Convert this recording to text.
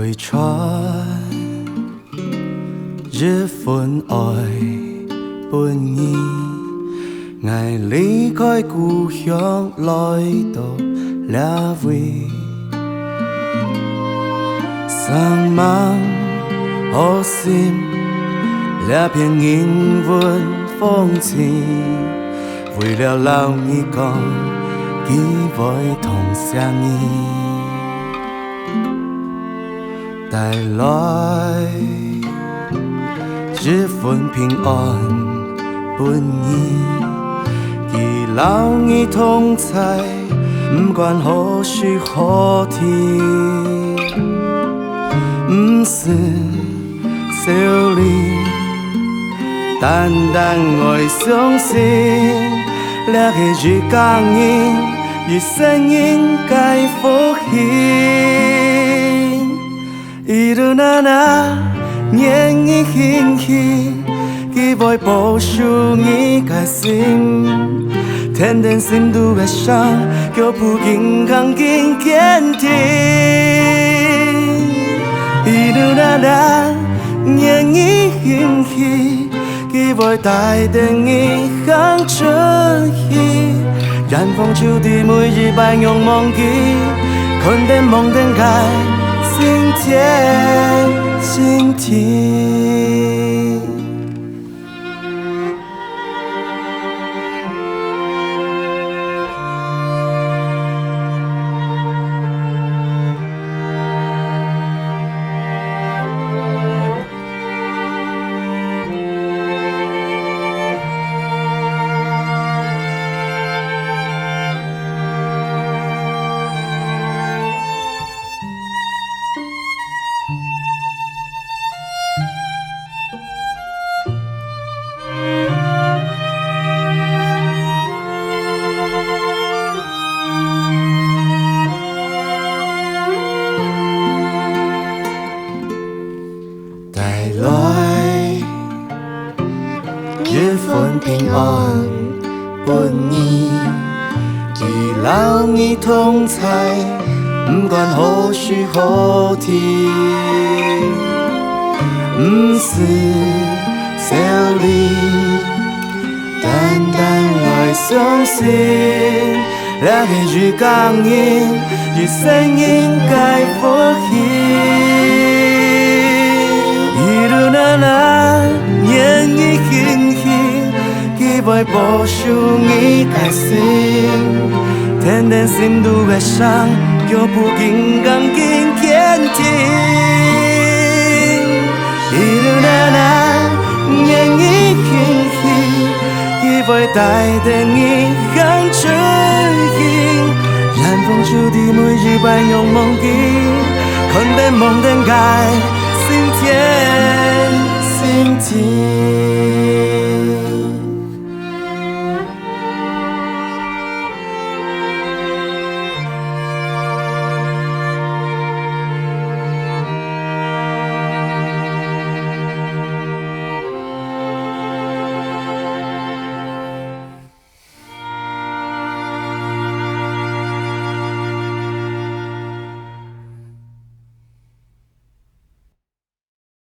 回传一份愛本意，愛離開故鄉來到這位，生猛好心這片英文風情，為了老你講幾位同相依。帶來一份平安本意，與老你同在，不管何時何地，不是小理，單單愛相信，這個日光陰與聲音該復興。一路那那年已興起，期待保守你的心，天天心都會上，腳步緊扛緊堅定。一路那那年已興起，期待帶領你向前行，燃放出的每日百勇猛記，肯定夢定開。今天，今天。一份平安本意，與老你同在，不管何時何地，不是小理，單單來相信，這個日光陰與聲音該復興。一路那那年已興起，期待保守你的心，天天心都會上，腳步緊扛緊堅定。一路那那年已興起，期待帶領你向前行，燃放出的每日百勇猛記，肯定夢定開。今天，今天。